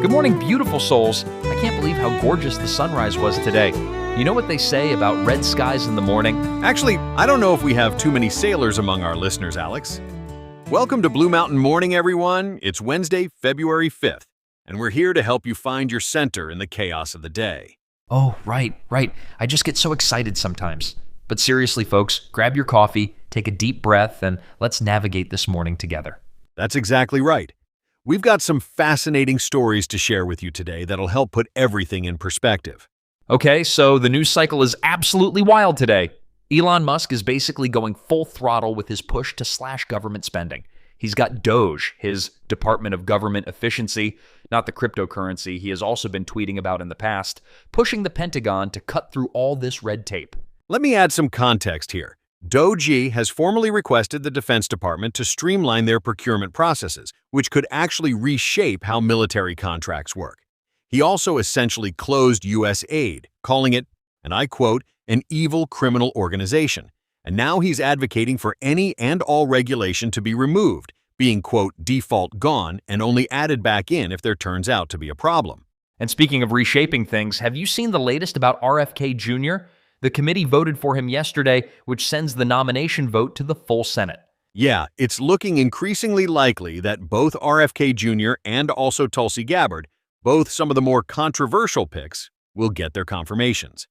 Good morning, beautiful souls. I can't believe how gorgeous the sunrise was today. You know what they say about red skies in the morning? Actually, I don't know if we have too many sailors among our listeners, Alex. Welcome to Blue Mountain Morning, everyone. It's Wednesday, February 5th, and we're here to help you find your center in the chaos of the day. Oh, right. I just get so excited sometimes. But seriously, folks, grab your coffee, take a deep breath, and let's navigate this morning together. That's exactly right. We've got some fascinating stories to share with you today that'll help put everything in perspective. Okay, so the news cycle is absolutely wild today. Elon Musk is basically going full throttle with his push to slash government spending. He's got Doge, his Department of Government Efficiency, not the cryptocurrency he has also been tweeting about in the past, pushing the Pentagon to cut through all this red tape. Let me add some context here. Doge has formally requested the Defense Department to streamline their procurement processes, which could actually reshape how military contracts work. He also essentially closed U.S. aid, calling it, and I quote, an evil criminal organization. And now he's advocating for any and all regulation to be removed, being, quote, default gone and only added back in if there turns out to be a problem. And speaking of reshaping things, have you seen the latest about RFK Jr.? The committee voted for him yesterday, which sends the nomination vote to the full Senate. Yeah, it's looking increasingly likely that both RFK Jr. and also Tulsi Gabbard, both some of the more controversial picks, will get their confirmations.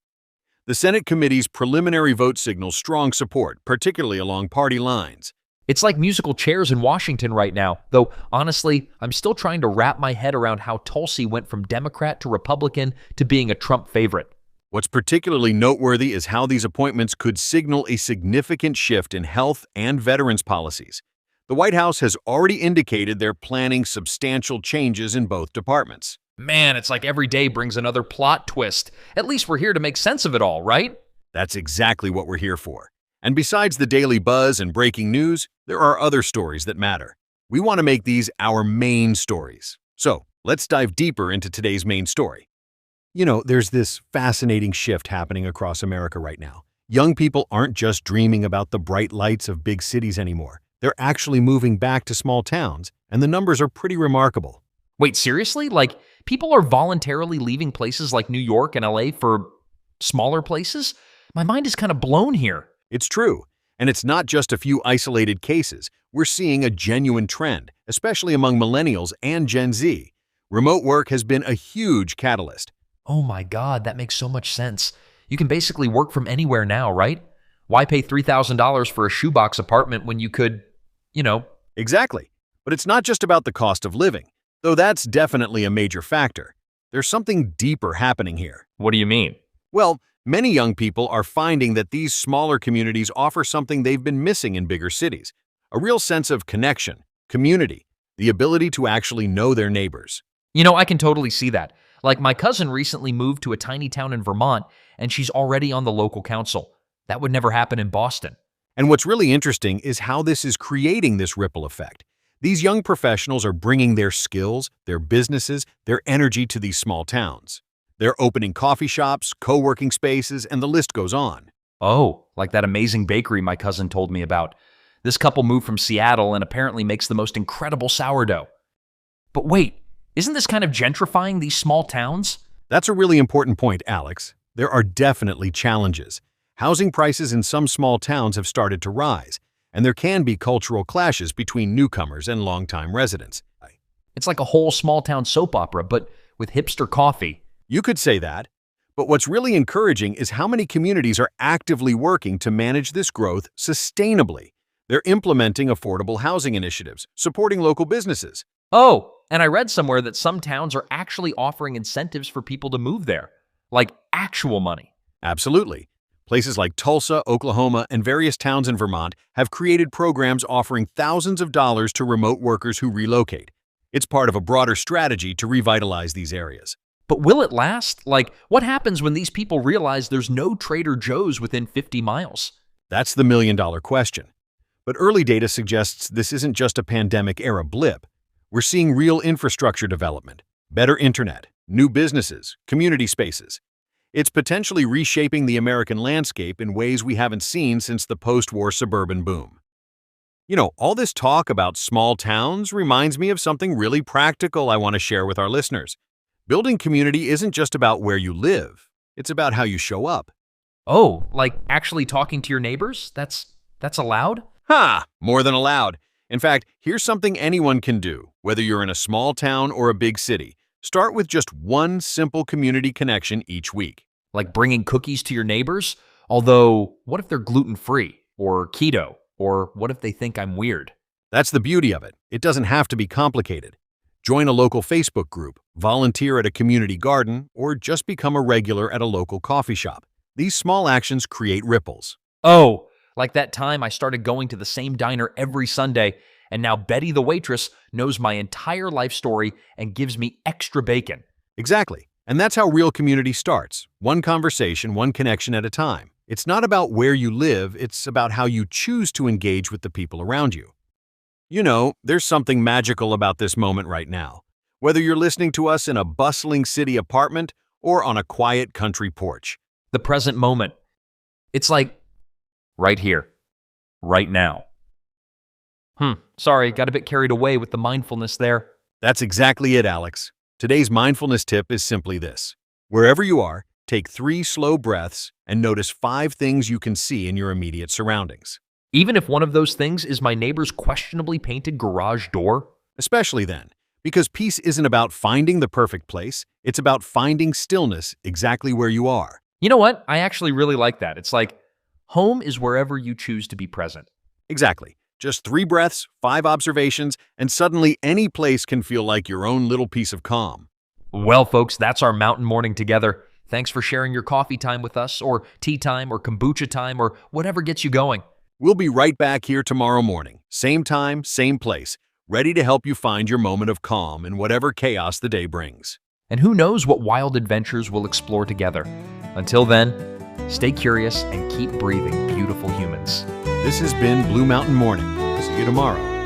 The Senate committee's preliminary vote signals strong support, particularly along party lines. It's like musical chairs in Washington right now, though honestly, I'm still trying to wrap my head around how Tulsi went from Democrat to Republican to being a Trump favorite. What's particularly noteworthy is how these appointments could signal a significant shift in health and veterans policies. The White House has already indicated they're planning substantial changes in both departments. Man, it's like every day brings another plot twist. At least we're here to make sense of it all, right? That's exactly what we're here for. And besides the daily buzz and breaking news, there are other stories that matter. We want to make these our main stories. So, let's dive deeper into today's main story. You know, there's this fascinating shift happening across America right now. Young people aren't just dreaming about the bright lights of big cities anymore. They're actually moving back to small towns, and the numbers are pretty remarkable. Wait, seriously? Like, people are voluntarily leaving places like New York and LA for smaller places? My mind is kind of blown here. It's true, and it's not just a few isolated cases. We're seeing a genuine trend, especially among millennials and Gen Z. Remote work has been a huge catalyst. Oh my God, that makes so much sense. You can basically work from anywhere now, right? Why pay $3,000 for a shoebox apartment when you could, Exactly. But it's not just about the cost of living, though that's definitely a major factor. There's something deeper happening here. What do you mean? Well, many young people are finding that these smaller communities offer something they've been missing in bigger cities. A real sense of connection, community, the ability to actually know their neighbors. I can totally see that. Like, my cousin recently moved to a tiny town in Vermont, and she's already on the local council. That would never happen in Boston. And what's really interesting is how this is creating this ripple effect. These young professionals are bringing their skills, their businesses, their energy to these small towns. They're opening coffee shops, co-working spaces, and the list goes on. Oh, like that amazing bakery my cousin told me about. This couple moved from Seattle and apparently makes the most incredible sourdough. But wait, isn't this kind of gentrifying these small towns? That's a really important point, Alex. There are definitely challenges. Housing prices in some small towns have started to rise, and there can be cultural clashes between newcomers and longtime residents. It's like a whole small town soap opera, but with hipster coffee. You could say that, but what's really encouraging is how many communities are actively working to manage this growth sustainably. They're implementing affordable housing initiatives, supporting local businesses. Oh, and I read somewhere that some towns are actually offering incentives for people to move there, like actual money. Absolutely. Places like Tulsa, Oklahoma, and various towns in Vermont have created programs offering thousands of dollars to remote workers who relocate. It's part of a broader strategy to revitalize these areas. But will it last? Like, what happens when these people realize there's no Trader Joe's within 50 miles? That's the million-dollar question. But early data suggests this isn't just a pandemic-era blip. We're seeing real infrastructure development, better internet, new businesses, community spaces. It's potentially reshaping the American landscape in ways we haven't seen since the post-war suburban boom. All this talk about small towns reminds me of something really practical I want to share with our listeners. Building community isn't just about where you live, it's about how you show up. Oh, like actually talking to your neighbors? That's allowed? Ha! More than allowed. In fact, here's something anyone can do, whether you're in a small town or a big city. Start with just one simple community connection each week. Like bringing cookies to your neighbors? Although, what if they're gluten-free or keto? Or what if they think I'm weird? That's the beauty of it. It doesn't have to be complicated. Join a local Facebook group, volunteer at a community garden, or just become a regular at a local coffee shop. These small actions create ripples. Oh, like that time I started going to the same diner every Sunday, and now Betty the waitress knows my entire life story and gives me extra bacon. Exactly. And that's how real community starts. One conversation, one connection at a time. It's not about where you live, it's about how you choose to engage with the people around you. There's something magical about this moment right now. Whether you're listening to us in a bustling city apartment or on a quiet country porch. The present moment. It's like right here, right now. Sorry, got a bit carried away with the mindfulness there. That's exactly it, Alex. Today's mindfulness tip is simply this. Wherever you are, take 3 slow breaths and notice 5 things you can see in your immediate surroundings. Even if one of those things is my neighbor's questionably painted garage door? Especially then, because peace isn't about finding the perfect place, it's about finding stillness exactly where you are. You know what? I actually really like that. It's like, home is wherever you choose to be present. Exactly. Just 3 breaths, 5 observations, and suddenly any place can feel like your own little piece of calm. Well, folks, that's our mountain morning together. Thanks for sharing your coffee time with us, or tea time, or kombucha time, or whatever gets you going. We'll be right back here tomorrow morning, same time, same place, ready to help you find your moment of calm in whatever chaos the day brings. And who knows what wild adventures we'll explore together. Until then, stay curious and keep breathing, beautiful humans. This has been Blue Mountain Morning. See you tomorrow.